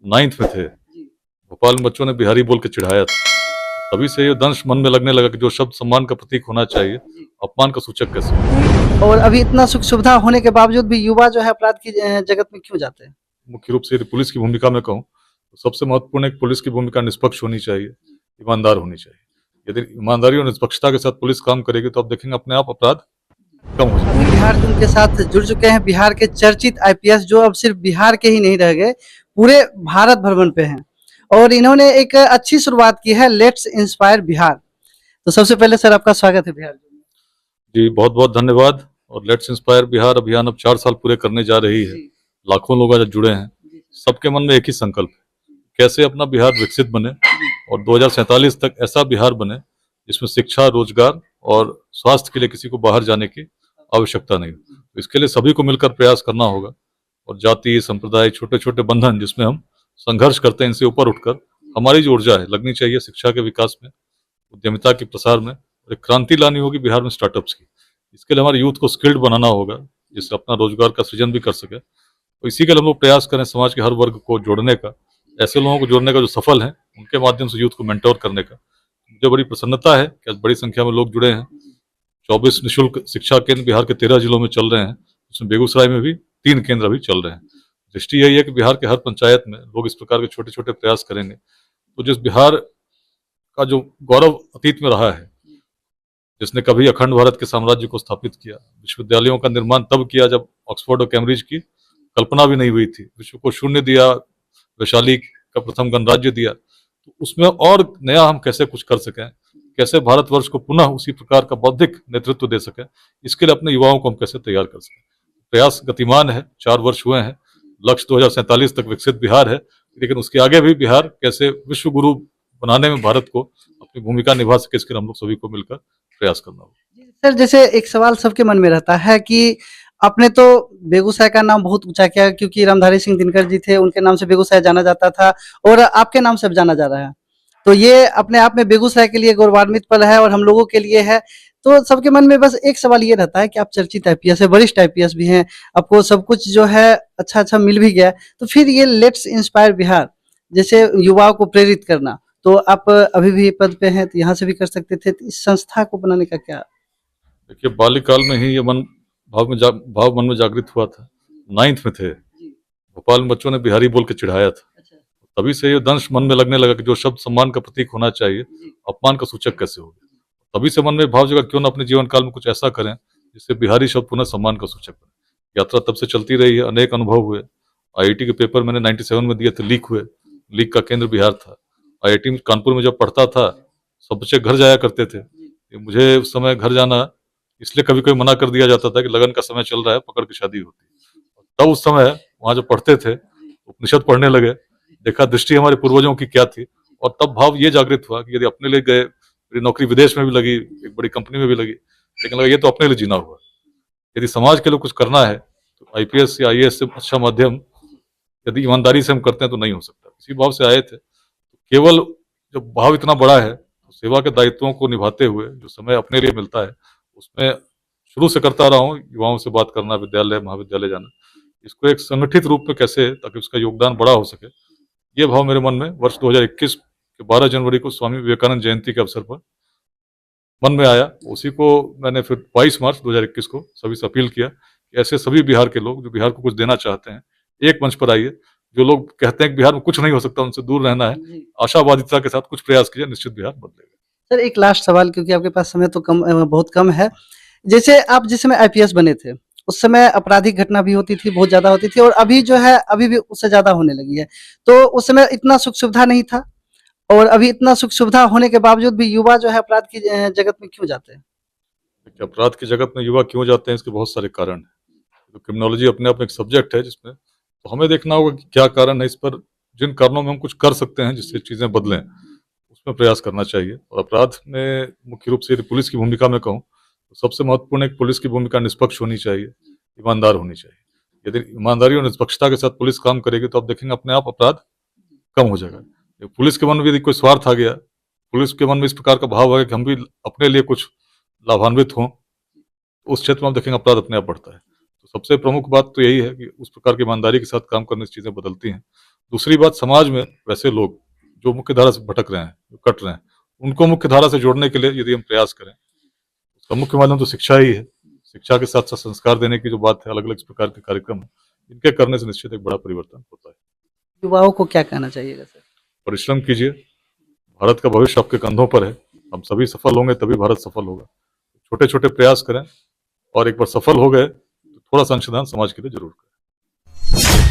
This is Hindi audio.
9th में थे, भोपाल में बच्चों ने बिहारी बोल के चिढ़ाया था। तभी से ये दंश मन में लगने लगा कि जो शब्द सम्मान का प्रतीक होना चाहिए, अपमान का सूचक कैसे हो। और अभी इतना सुख सुविधा होने के बावजूद भी युवा जो है अपराध की जगत में क्यों जाते हैं? मुख्य रूप से यदि पुलिस की भूमिका में कहूँ तो सबसे महत्वपूर्ण एक पुलिस की भूमिका निष्पक्ष होनी चाहिए, ईमानदार होनी चाहिए। यदि ईमानदारी और निष्पक्षता के साथ पुलिस काम करेगी तो आप देखेंगे अपने आप अपराध कम हो जाएगा। अभी बिहार के उनके साथ जुड़ चुके हैं बिहार के चर्चित आईपीएस, जो अब सिर्फ बिहार के ही नहीं रह गए, पूरे भारत भ्रमण पे हैं और इन्होंने एक अच्छी शुरुआत की है, लेट्स इंस्पायर बिहार। तो सबसे पहले सर आपका स्वागत है बिहार में। जी बहुत बहुत धन्यवाद। और लेट्स इंस्पायर बिहार अभियान अब 4 साल पूरे करने जा रही है। लाखों लोग आज जुड़े हैं। सबके मन में एक ही संकल्प है, कैसे अपना बिहार विकसित बने और 2047 तक ऐसा बिहार बने जिसमें शिक्षा, रोजगार और स्वास्थ्य के लिए किसी को बाहर जाने की आवश्यकता नहीं। तो इसके लिए सभी को मिलकर प्रयास करना होगा और जाति, संप्रदाय, छोटे छोटे बंधन जिसमें हम संघर्ष करते हैं, इनसे ऊपर उठकर हमारी जो ऊर्जा है लगनी चाहिए शिक्षा के विकास में, उद्यमिता के प्रसार में, और एक क्रांति लानी होगी बिहार में स्टार्टअप्स की। इसके लिए हमारे यूथ को स्किल्ड बनाना होगा जिससे अपना रोजगार का सृजन भी कर सके। तो इसी के लिए हम लोग प्रयास करें समाज के हर वर्ग को जोड़ने का, ऐसे लोगों को जोड़ने का जो सफल हैं, उनके माध्यम से यूथ को मेंटोर करने का। मुझे बड़ी प्रसन्नता है कि आज बड़ी संख्या में लोग जुड़े हैं। 24 निःशुल्क शिक्षा केंद्र बिहार के 13 जिलों में चल रहे हैं, उसमें बेगूसराय में भी 3 केंद्र अभी चल रहे हैं। दृष्टि यही है कि बिहार के हर पंचायत में लोग इस प्रकार के छोटे छोटे प्रयास करेंगे तो जिस बिहार का जो गौरव अतीत में रहा है, जिसने कभी अखंड भारत के साम्राज्य को स्थापित किया, विश्वविद्यालयों का निर्माण तब किया जब ऑक्सफोर्ड और कैम्ब्रिज की कल्पना भी नहीं हुई थी, विश्व को शून्य दिया, वैशाली का प्रथम गणराज्य दिया, तो उसमें और नया हम कैसे कुछ कर सकें, कैसे भारतवर्ष को पुनः उसी प्रकार का बौद्धिक नेतृत्व दे सकें, इसके लिए अपने युवाओं को हम कैसे तैयार कर सकें। प्रयास गतिमान है, 4 वर्ष हुए हैं, लक्ष्य 2047 तक विकसित बिहार है, लेकिन उसके आगे भी बिहार कैसे विश्व गुरु बनाने में भारत को अपनी भूमिका निभा सके, इसके लिए हम लोग सभी को मिलकर प्रयास करना होगा। सर जैसे एक सवाल सबके मन में रहता है कि आपने तो बेगूसराय का नाम बहुत ऊंचा किया, क्योंकि रामधारी सिंह दिनकर जी थे, उनके नाम से बेगूसराय जाना जाता था और आपके नाम से अब जाना जा रहा है, तो ये अपने आप में बेगूसराय के लिए गौरवान्वित पल है और हम लोगों के लिए है। तो सबके मन में बस एक सवाल ये रहता है कि आप चर्चित आईपीएस है, वरिष्ठ आईपीएस भी हैं, आपको सब कुछ जो है अच्छा अच्छा मिल भी गया, तो फिर ये लेट्स इंस्पायर बिहार जैसे युवाओं को प्रेरित करना, तो आप अभी भी पद पे हैं तो यहाँ से भी कर सकते थे, तो इस संस्था को बनाने का क्या? देखिए बाल्यकाल में ही ये भाव मन में जागृत हुआ था। 9th में थे, भोपाल में बच्चों ने बिहारी बोल के चिढ़ाया था। तभी से ये दंश मन में लगने लगा कि जो शब्द सम्मान का प्रतीक होना चाहिए, अपमान का सूचक कैसे हो गया। तभी से मन में भाव जगा क्यों ना अपने जीवन काल में कुछ ऐसा करें जिससे बिहारी शब्द पुनः सम्मान का सूचक बने। यात्रा तब से चलती रही है, अनेक अनुभव हुए। आईआईटी के पेपर मैंने 97 में दिए थे, लीक हुए, लीक का केंद्र बिहार था। आईआईटी में कानपुर में जब पढ़ता था, सब बच्चे घर जाया करते थे, मुझे उस समय घर जाना इसलिए कभी कभी मना कर दिया जाता था कि लगन का समय चल रहा है, पकड़ के शादी होती। तब उस समय वहां जो पढ़ते थे, उपनिषद पढ़ने लगे, देखा दृष्टि हमारे पूर्वजों की क्या थी, और तब भाव ये जागृत हुआ कि यदि अपने लिए गए, मेरी नौकरी विदेश में भी लगी, एक बड़ी कंपनी में भी लगी, लेकिन लगा ये तो अपने लिए जीना हुआ। यदि समाज के लिए कुछ करना है तो आईपीएस या आईएएस से अच्छा माध्यम यदि ईमानदारी से हम करते हैं तो नहीं हो सकता। इसी भाव से आए थे। केवल जब भाव इतना बड़ा है तो सेवा के दायित्वों को निभाते हुए जो समय अपने लिए मिलता है उसमें शुरू से करता रहा हूँ। युवाओं से बात करना, विद्यालय महाविद्यालय जाना, इसको एक संगठित रूप में कैसे, ताकि उसका योगदान बड़ा हो सके, ये भाव मेरे मन में वर्ष 2021 के 12 जनवरी को स्वामी विवेकानंद जयंती के अवसर पर मन में आया। उसी को मैंने फिर 22 मार्च 2021 को सभी से अपील किया कि ऐसे सभी बिहार के लोग जो बिहार को कुछ देना चाहते हैं, एक मंच पर आइए। जो लोग कहते हैं कि बिहार में कुछ नहीं हो सकता, उनसे दूर रहना है, आशावादिता के साथ कुछ प्रयास कीजिए, निश्चित बिहार बदलेगा। सर एक लास्ट सवाल, क्योंकि आपके पास समय तो बहुत कम है। जैसे आप जिस समय आईपीएस बने थे उस समय आपराधिक घटना भी होती थी, बहुत ज्यादा होती थी, और अभी जो है अभी भी उससे ज्यादा होने लगी है, तो उस समय इतना सुख सुविधा नहीं था, और अभी इतना सुख सुविधा होने के बावजूद भी युवा जो है अपराध की जगत में क्यों जाते हैं? अपराध की जगत में युवा क्यों जाते हैं, इसके बहुत सारे कारण हैं। तो क्रिमिनोलॉजी अपने आप में एक सब्जेक्ट है जिसमें तो हमें देखना होगा कि क्या कारण है। इस पर जिन कारणों में हम कुछ कर सकते हैं जिससे चीजें बदलें, उसमें प्रयास करना चाहिए। और अपराध में मुख्य रूप से यदि पुलिस की भूमिका में कहूँ तो सबसे महत्वपूर्ण एक पुलिस की भूमिका निष्पक्ष होनी चाहिए, ईमानदार होनी चाहिए। यदि ईमानदारी और निष्पक्षता के साथ पुलिस काम करेगी तो आप देखेंगे अपने आप अपराध कम हो जाएगा। पुलिस के मन में यदि कोई स्वार्थ आ गया, पुलिस के मन में इस प्रकार का भाव है कि हम भी अपने लिए कुछ लाभान्वित हों, उस क्षेत्र में आप देखेंगे अपराध अपने आप बढ़ता है। तो सबसे प्रमुख बात तो यही है कि उस प्रकार की ईमानदारी के साथ काम करने से चीजें बदलती हैं। दूसरी बात, समाज में वैसे लोग जो मुख्य धारा से भटक रहे हैं, जो कट रहे हैं, उनको मुख्य धारा से जोड़ने के लिए यदि हम प्रयास करें, उसका मुख्य माध्यम तो शिक्षा ही है। शिक्षा के साथ साथ संस्कार देने की जो बात है, अलग अलग प्रकार के कार्यक्रम है, इनके करने से निश्चित एक बड़ा परिवर्तन होता है। युवाओं को क्या कहना चाहिएगा सर? परिश्रम कीजिए, भारत का भविष्य आपके कंधों पर है। हम सभी सफल होंगे तभी भारत सफल होगा। छोटे छोटे प्रयास करें और एक बार सफल हो गए तो थोड़ा सा अंशदान समाज के लिए जरूर करें।